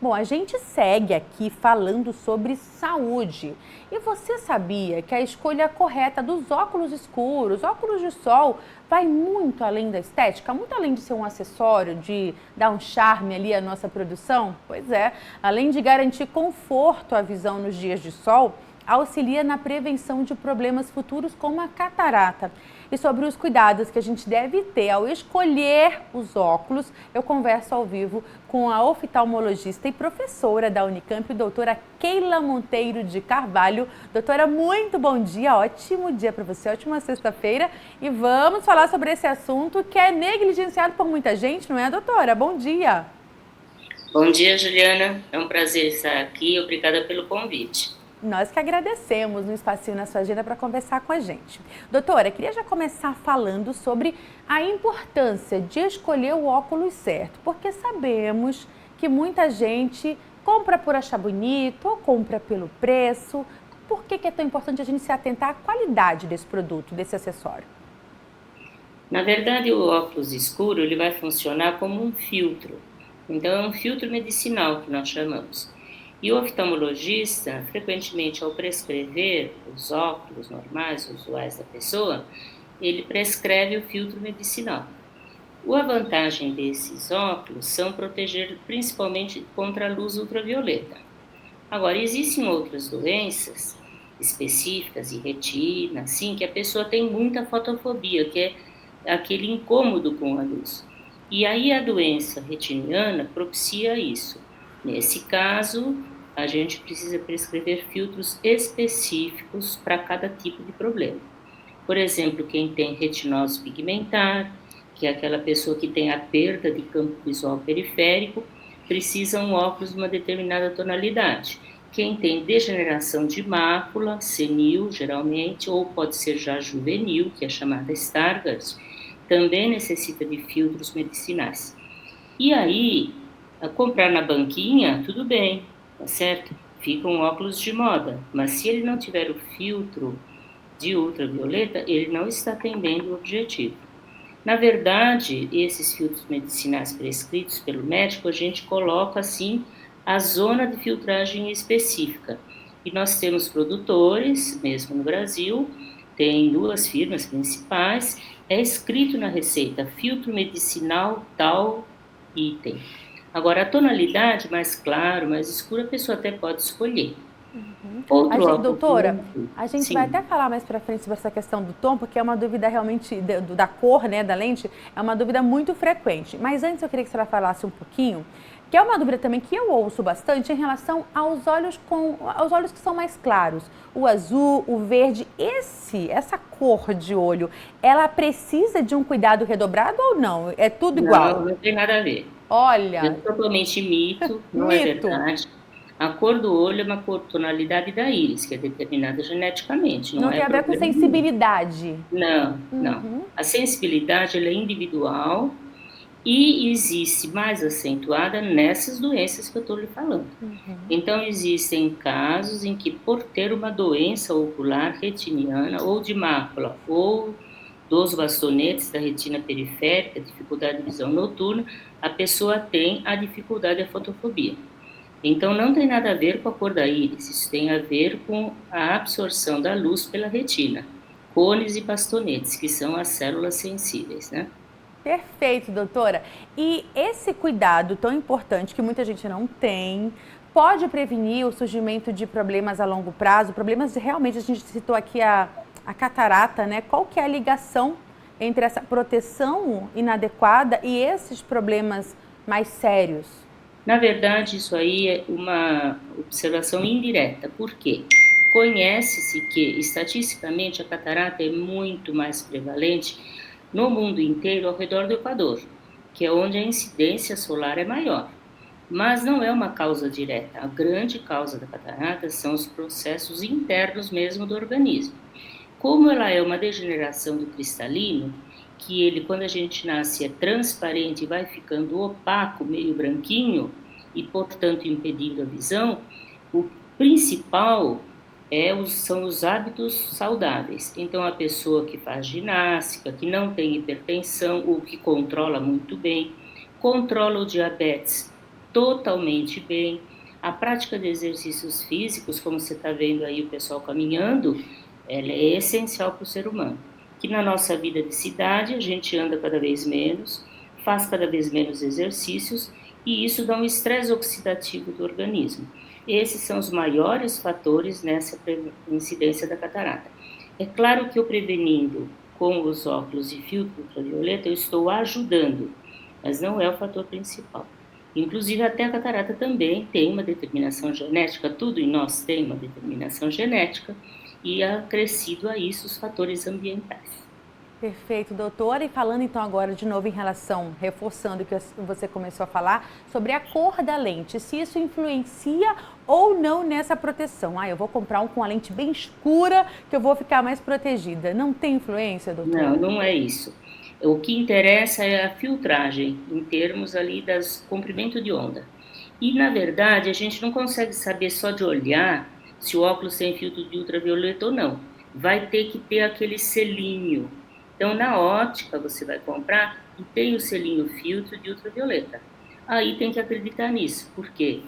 Bom, a gente segue aqui falando sobre saúde. E você sabia que a escolha correta dos óculos escuros, óculos de sol, vai muito além da estética, muito além de ser um acessório, de dar um charme ali à nossa produção? Pois é, além de garantir conforto à visão nos dias de sol, auxilia na prevenção de problemas futuros como a catarata. E sobre os cuidados que a gente deve ter ao escolher os óculos, eu converso ao vivo com a oftalmologista e professora da Unicamp, doutora Keila Monteiro de Carvalho. Doutora, muito bom dia, ótimo dia para você, ótima sexta-feira. E vamos falar sobre esse assunto que é negligenciado por muita gente, não é, doutora? Bom dia. Bom dia, Juliana. É um prazer estar aqui. Obrigada pelo convite. Nós que agradecemos um espacinho na sua agenda para conversar com a gente. Doutora, queria já começar falando sobre a importância de escolher o óculos certo, porque sabemos que muita gente compra por achar bonito ou compra pelo preço. Por que é tão importante a gente se atentar à qualidade desse produto, desse acessório? Na verdade, o óculos escuro ele vai funcionar como um filtro. Então, é um filtro medicinal que nós chamamos. E o oftalmologista, frequentemente, ao prescrever os óculos normais, usuais da pessoa, ele prescreve o filtro medicinal. A vantagem desses óculos são proteger principalmente contra a luz ultravioleta. Agora, existem outras doenças específicas e retina, assim, que a pessoa tem muita fotofobia, que é aquele incômodo com a luz. E aí a doença retiniana propicia isso. Nesse caso, a gente precisa prescrever filtros específicos para cada tipo de problema. Por exemplo, quem tem retinose pigmentar, que é aquela pessoa que tem a perda de campo visual periférico, precisa um óculos de uma determinada tonalidade. Quem tem degeneração de mácula, senil geralmente, ou pode ser já juvenil, que é chamada Stargardt, também necessita de filtros medicinais. E aí, comprar na banquinha, tudo bem, tá certo? Fica um óculos de moda, mas se ele não tiver o filtro de ultravioleta, ele não está atendendo o objetivo. Na verdade, esses filtros medicinais prescritos pelo médico, a gente coloca assim a zona de filtragem específica. E nós temos produtores, mesmo no Brasil, tem 2 firmas principais, é escrito na receita, filtro medicinal tal item. Agora, a tonalidade mais claro, mais escura, a pessoa até pode escolher. Outro óculos Doutora, branco, a gente vai sim. até falar mais para frente sobre essa questão do tom, porque é uma dúvida realmente da cor, né, da lente, é uma dúvida muito frequente. Mas antes eu queria que a senhora falasse um pouquinho, que é uma dúvida também que eu ouço bastante em relação aos olhos que são mais claros, o azul, o verde, essa cor de olho, ela precisa de um cuidado redobrado ou não? É tudo Não, igual? não tem nada a ver. É Olha, totalmente mito, não é mito. verdade. A cor do olho é uma cor, tonalidade da íris, que é determinada geneticamente, não Não é tem a ver com problema nenhum. sensibilidade. Não, não. Uhum. A sensibilidade ela é individual e existe mais acentuada nessas doenças que eu estou lhe falando. Então, existem casos em que, por ter uma doença ocular retiniana ou de mácula ou dos bastonetes da retina periférica, dificuldade de visão noturna, a pessoa tem a dificuldade da fotofobia. Então, não tem nada a ver com a cor da íris, isso tem a ver com a absorção da luz pela retina. Cones e bastonetes, que são as células sensíveis, né? Perfeito, doutora. E esse cuidado tão importante que muita gente não tem, pode prevenir o surgimento de problemas a longo prazo, problemas realmente, a gente citou aqui a catarata, né? Qual que é a ligação entre essa proteção inadequada e esses problemas mais sérios? Na verdade, isso aí é uma observação indireta. Por quê? Conhece-se que, estatisticamente, a catarata é muito mais prevalente no mundo inteiro ao redor do Equador, que é onde a incidência solar é maior. Mas não é uma causa direta. A grande causa da catarata são os processos internos mesmo do organismo. Como ela é uma degeneração do cristalino, que ele, quando a gente nasce, é transparente e vai ficando opaco, meio branquinho, e, portanto, impedindo a visão, o principal são os hábitos saudáveis. Então, a pessoa que faz ginástica, que não tem hipertensão ou que controla muito bem, controla o diabetes totalmente bem. A prática de exercícios físicos, como você está vendo aí o pessoal caminhando, ela é essencial para o ser humano. Que na nossa vida de cidade a gente anda cada vez menos, faz cada vez menos exercícios e isso dá um estresse oxidativo do organismo. Esses são os maiores fatores nessa incidência da catarata. É claro que eu prevenindo com os óculos e filtro ultravioleta, eu estou ajudando, mas não é o fator principal. Inclusive, até a catarata também tem uma determinação genética, tudo em nós tem uma determinação genética, e acrescido a isso os fatores ambientais. Perfeito, doutora. E falando então agora de novo em relação, reforçando o que você começou a falar, sobre a cor da lente, se isso influencia ou não nessa proteção. Eu vou comprar um com a lente bem escura que eu vou ficar mais protegida. Não tem influência, doutora? Não, não é isso. O que interessa é a filtragem, em termos ali das comprimento de onda. E, na verdade, a gente não consegue saber só de olhar se o óculos tem filtro de ultravioleta ou não. Vai ter que ter aquele selinho. Então, na ótica, você vai comprar e tem o selinho filtro de ultravioleta. Aí tem que acreditar nisso. Por quê?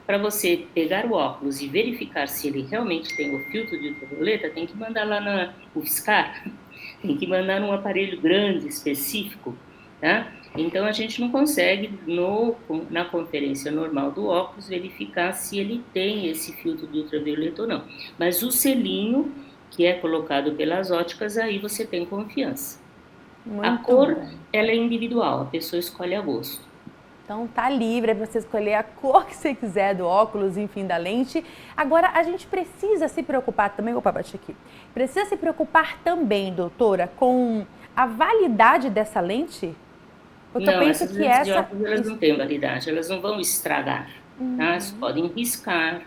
Para você pegar o óculos e verificar se ele realmente tem o filtro de ultravioleta, tem que mandar lá na UFSCar, tem que mandar num aparelho grande, específico, tá? Então, a gente não consegue, na conferência normal do óculos, verificar se ele tem esse filtro de ultravioleta ou não. Mas o selinho, que é colocado pelas óticas, aí você tem confiança. A cor, ela é individual, a pessoa escolhe a gosto. Então tá livre para você escolher a cor que você quiser do óculos, enfim, da lente. Agora, a gente precisa se preocupar também, opa, bate aqui. Precisa se preocupar também, doutora, com a validade dessa lente? Porque não, essas lentes de óculos, elas não têm validade, elas não vão estragar, tá? Elas podem riscar,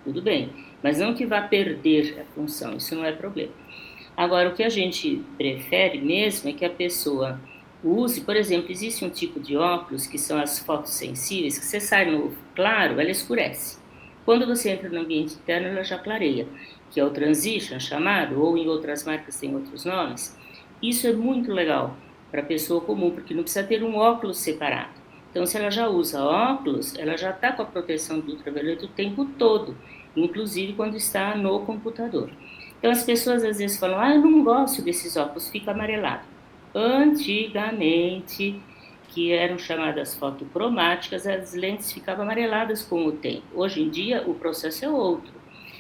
tudo bem, mas não que vá perder a função, isso não é problema. Agora, o que a gente prefere mesmo é que a pessoa use, por exemplo, existe um tipo de óculos que são as fotossensíveis, que você sai no claro, ela escurece. Quando você entra no ambiente interno, ela já clareia, que é o Transition chamado, ou em outras marcas tem outros nomes. Isso é muito legal para a pessoa comum, porque não precisa ter um óculos separado. Então, se ela já usa óculos, ela já está com a proteção do ultravioleta o tempo todo, inclusive quando está no computador. Então, as pessoas às vezes falam, eu não gosto desses óculos, fica amarelado. Antigamente, que eram chamadas fotocromáticas, as lentes ficavam amareladas com o tempo. Hoje em dia, o processo é outro.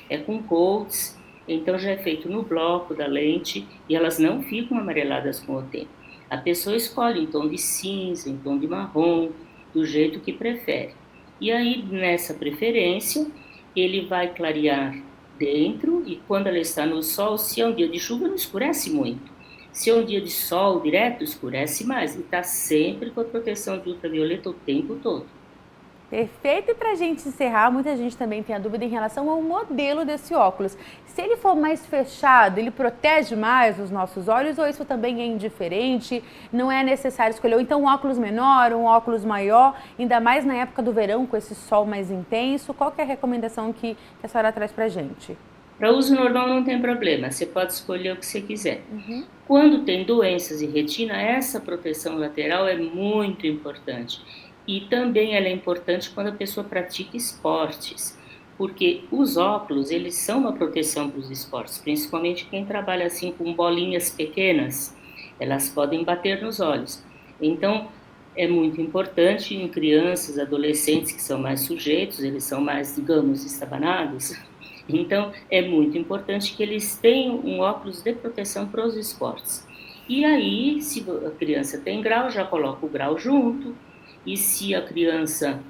É com coats, então já é feito no bloco da lente e elas não ficam amareladas com o tempo. A pessoa escolhe em tom de cinza, em tom de marrom, do jeito que prefere. E aí, nessa preferência, ele vai clarear dentro e quando ela está no sol, se é um dia de chuva, não escurece muito. Se é um dia de sol direto, escurece mais e está sempre com a proteção de ultravioleta o tempo todo. Perfeito. E para a gente encerrar, muita gente também tem a dúvida em relação ao modelo desse óculos. Se ele for mais fechado, ele protege mais os nossos olhos ou isso também é indiferente? Não é necessário escolher ou então um óculos menor, um óculos maior, ainda mais na época do verão com esse sol mais intenso? Qual que é a recomendação que a senhora traz para a gente? Para uso normal não tem problema, você pode escolher o que você quiser. Quando tem doenças em retina, essa proteção lateral é muito importante. E também ela é importante quando a pessoa pratica esportes, porque os óculos, eles são uma proteção para os esportes, principalmente quem trabalha assim com bolinhas pequenas, elas podem bater nos olhos. Então, é muito importante em crianças, adolescentes que são mais sujeitos, eles são mais, digamos, estabanados. Então, é muito importante que eles tenham um óculos de proteção para os esportes. E aí, se a criança tem grau, já coloca o grau junto. E se a criança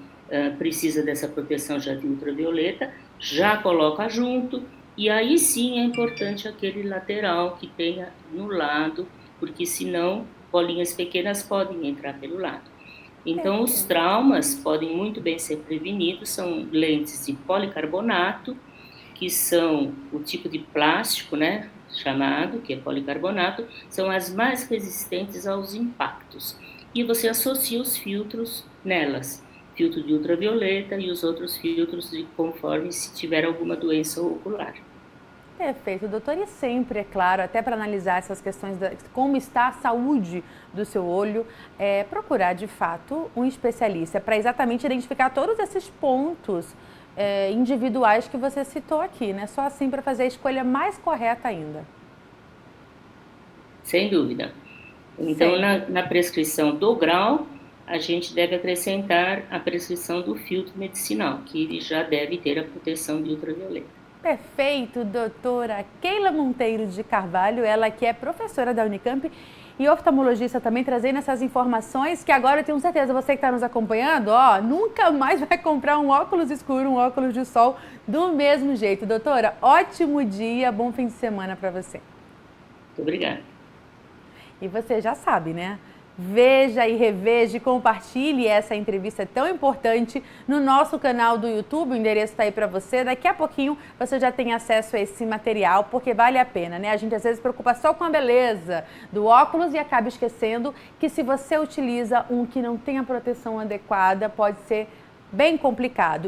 precisa dessa proteção já de ultravioleta, já coloca junto. E aí sim é importante aquele lateral que tenha no lado, porque senão bolinhas pequenas podem entrar pelo lado. Então, os traumas podem muito bem ser prevenidos, são lentes de policarbonato, que são o tipo de plástico, né, chamado, que é policarbonato, são as mais resistentes aos impactos. E você associa os filtros nelas, filtro de ultravioleta e os outros filtros de conforme se tiver alguma doença ocular. Perfeito, doutor. E sempre, é claro, até para analisar essas questões de como está a saúde do seu olho, procurar de fato um especialista para exatamente identificar todos esses pontos individuais que você citou aqui, né? Só assim para fazer a escolha mais correta ainda. Sem dúvida. Então, na prescrição do grau, a gente deve acrescentar a prescrição do filtro medicinal, que ele já deve ter a proteção de ultravioleta. Perfeito, doutora Keila Monteiro de Carvalho, ela que é professora da Unicamp e oftalmologista também, trazendo essas informações que agora eu tenho certeza, você que está nos acompanhando, nunca mais vai comprar um óculos escuro, um óculos de sol do mesmo jeito. Doutora, ótimo dia, bom fim de semana para você. Muito obrigada. E você já sabe, né? Veja e reveja e compartilhe essa entrevista tão importante no nosso canal do YouTube, o endereço está aí para você. Daqui a pouquinho você já tem acesso a esse material, porque vale a pena, né? A gente às vezes se preocupa só com a beleza do óculos e acaba esquecendo que se você utiliza um que não tem a proteção adequada, pode ser bem complicado.